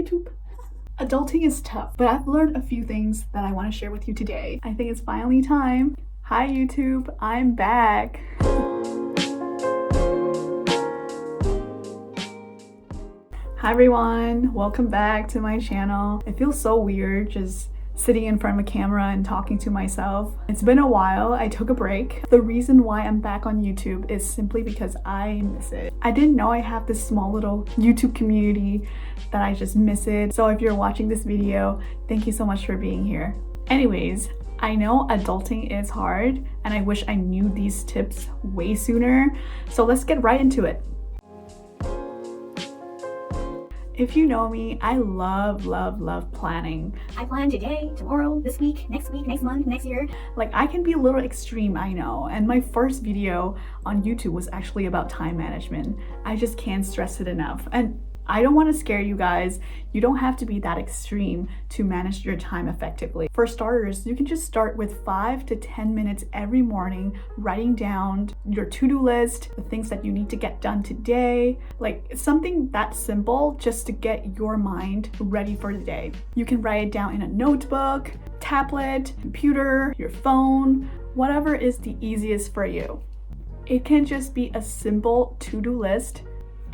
YouTube. Adulting is tough, but I've learned a few things that I want to share with you today. I think it's finally time. Hi YouTube, I'm back. Hi everyone, welcome back to my channel. It feels so weird just sitting in front of a camera and talking to myself. It's been a while, I took a break. The reason why I'm back on YouTube is simply because I miss it. I didn't know I have this small little YouTube community that I just miss it. So if you're watching this video, thank you so much for being here. Anyways, I know adulting is hard and I wish I knew these tips way sooner. So let's get right into it. If you know me, I love planning. I plan today, tomorrow, this week, next month, next year. Like, I can be a little extreme, I know. And my first video on YouTube was actually about time management. I just can't stress it enough. And I don't want to scare you guys. You don't have to be that extreme to manage your time effectively. For starters, you can just start with 5 to 10 minutes every morning, writing down your to-do list, the things that you need to get done today, like something that simple just to get your mind ready for the day. You can write it down in a notebook, tablet, computer, your phone, whatever is the easiest for you. It can just be a simple to-do list,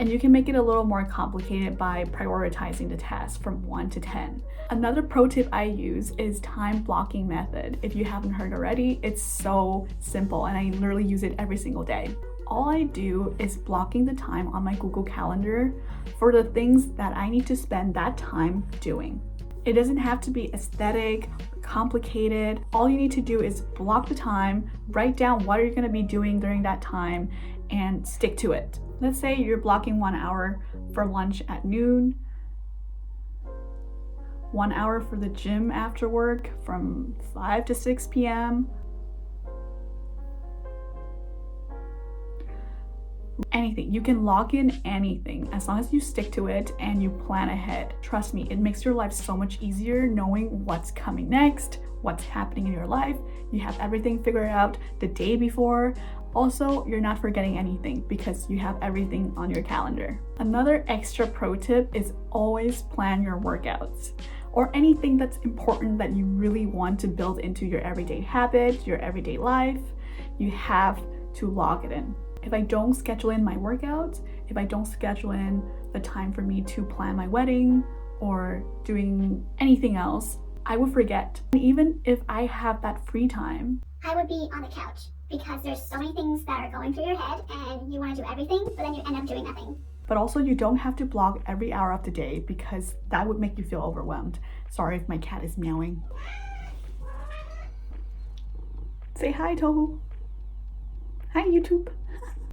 and you can make it a little more complicated by prioritizing the tasks from 1 to 10. Another pro tip I use is time blocking method. If you haven't heard already, it's so simple and I literally use it every single day. All I do is blocking the time on my Google Calendar for the things that I need to spend that time doing. It doesn't have to be aesthetic, complicated. All you need to do is block the time, write down what you're gonna be doing during that time, and stick to it. Let's say you're blocking 1 hour for lunch at noon, 1 hour for the gym after work from 5 to 6 p.m. Anything. You can log in anything as long as you stick to it and you plan ahead. Trust me, it makes your life so much easier knowing what's coming next, what's happening in your life. You have everything figured out the day before. Also, you're not forgetting anything because you have everything on your calendar. Another extra pro tip is always plan your workouts or anything that's important that you really want to build into your everyday habit, your everyday life. You have to log it in. If I don't schedule in my workouts, if I don't schedule in the time for me to plan my wedding or doing anything else, I would forget. And even if I have that free time, I would be on the couch because there's so many things that are going through your head and you want to do everything, but then you end up doing nothing. But also you don't have to block every hour of the day because that would make you feel overwhelmed. Sorry if my cat is meowing. Say hi, Tohu. Hi, YouTube.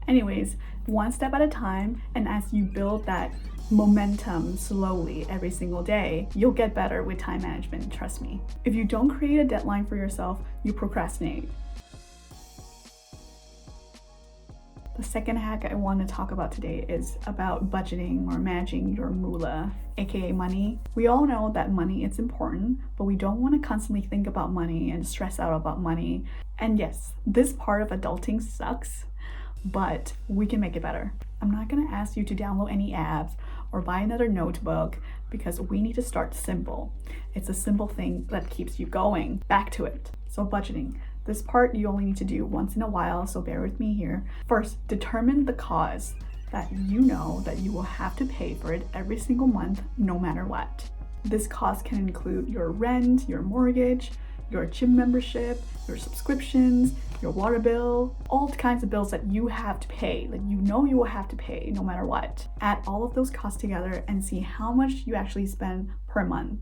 Anyways, one step at a time, and as you build that momentum slowly every single day, you'll get better with time management, trust me. If you don't create a deadline for yourself, you procrastinate. The second hack I want to talk about today is about budgeting or managing your moolah, aka money. We all know that money is important, but we don't want to constantly think about money and stress out about money. And yes, this part of adulting sucks, but we can make it better. I'm not going to ask you to download any apps or buy another notebook because we need to start simple. It's a simple thing that keeps you going. Back to it. So budgeting. This part you only need to do once in a while, so bear with me here. First, determine the cost that you know that you will have to pay for it every single month, no matter what. This cost can include your rent, your mortgage, your gym membership, your subscriptions, your water bill, all kinds of bills that you have to pay, that you know you will have to pay no matter what. Add all of those costs together and see how much you actually spend per month.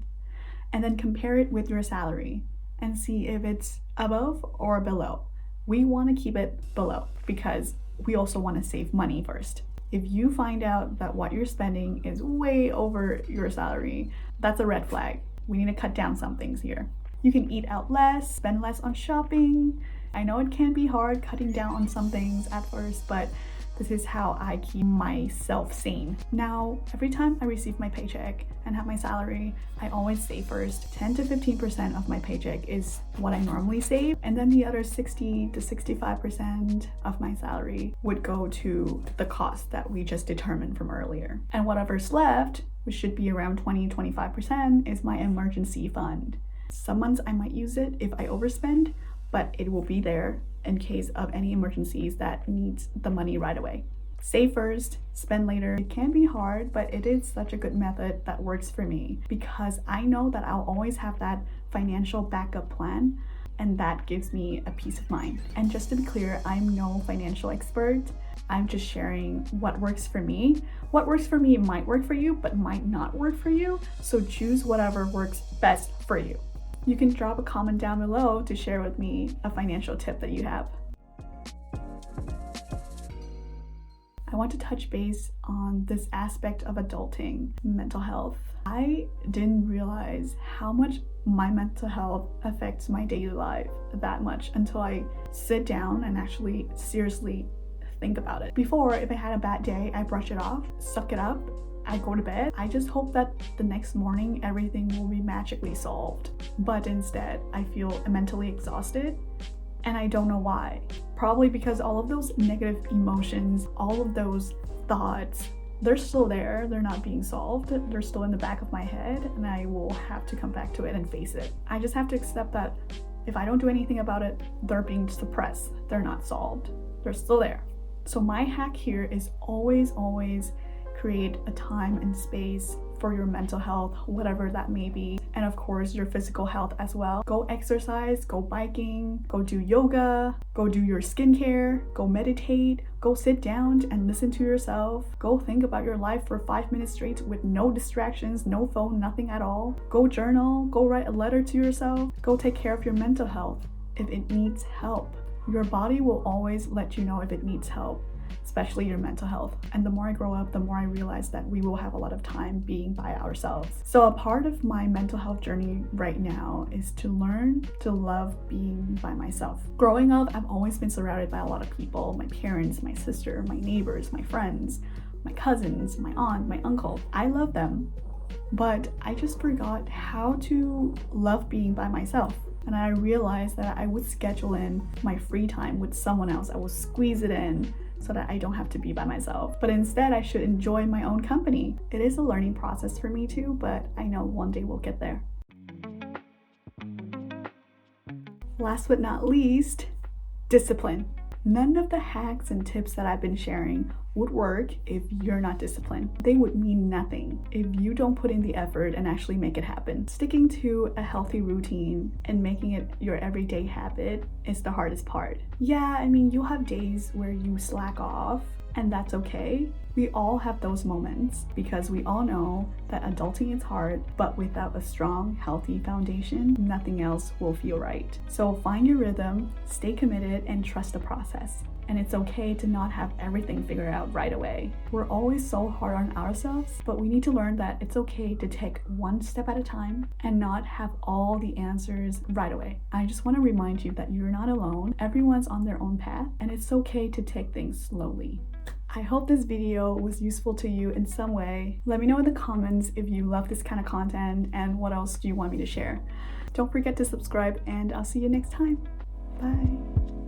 And then compare it with your salary and see if it's above or below. We want to keep it below because we also want to save money first. If you find out that what you're spending is way over your salary, that's a red flag. We need to cut down some things here. You can eat out less, spend less on shopping. I know it can be hard cutting down on some things at first, but this is how I keep myself sane. Now, every time I receive my paycheck and have my salary, I always save first. 10 to 15% of my paycheck is what I normally save, and then the other 60 to 65% of my salary would go to the cost that we just determined from earlier. And whatever's left which should be around 20-25%, is my emergency fund. Some months I might use it if I overspend, but it will be there in case of any emergencies that needs the money right away. Save first, spend later. It can be hard, but it is such a good method that works for me because I know that I'll always have that financial backup plan, and that gives me a peace of mind. And just to be clear, I'm no financial expert. I'm just sharing what works for me. What works for me might work for you, but might not work for you. So choose whatever works best for you. You can drop a comment down below to share with me a financial tip that you have. I want to touch base on this aspect of adulting, mental health. I didn't realize how much my mental health affects my daily life that much until I sit down and actually seriously think about it. Before, if I had a bad day, I brush it off, suck it up, I go to bed. I just hope that the next morning everything will be magically solved. But instead, I feel mentally exhausted. And I don't know why. Probably because all of those negative emotions, all of those thoughts, they're still there. They're not being solved. They're still in the back of my head, and I will have to come back to it and face it. I just have to accept that if I don't do anything about it, they're being suppressed. They're not solved. They're still there. So my hack here is always create a time and space for your mental health, whatever that may be, and of course your physical health as well. Go exercise, go biking, go do yoga, go do your skincare, go meditate, go sit down and listen to yourself, go think about your life for 5 minutes straight with no distractions, no phone, nothing at all. Go journal, go write a letter to yourself, go take care of your mental health if it needs help. Your body will always let you know if it needs help, especially your mental health. And the more I grow up, the more I realize that we will have a lot of time being by ourselves. So a part of my mental health journey right now is to learn to love being by myself. Growing up, I've always been surrounded by a lot of people, my parents, my sister, my neighbors, my friends, my cousins, my aunt, my uncle. I love them, but I just forgot how to love being by myself. And I realized that I would schedule in my free time with someone else. I would squeeze it in so that I don't have to be by myself. But instead, I should enjoy my own company. It is a learning process for me too, but I know one day we'll get there. Last but not least, discipline. None of the hacks and tips that I've been sharing would work if you're not disciplined. They would mean nothing if you don't put in the effort and actually make it happen. Sticking to a healthy routine and making it your everyday habit is the hardest part. Yeah, I mean, you'll have days where you slack off, and that's okay. We all have those moments because we all know that adulting is hard, but without a strong, healthy foundation, nothing else will feel right. So find your rhythm, stay committed, and trust the process. And it's okay to not have everything figured out right away. We're always so hard on ourselves, but we need to learn that it's okay to take one step at a time and not have all the answers right away. I just want to remind you that you're not alone. Everyone's on their own path, and it's okay to take things slowly. I hope this video was useful to you in some way. Let me know in the comments if you love this kind of content and what else do you want me to share. Don't forget to subscribe, and I'll see you next time. Bye.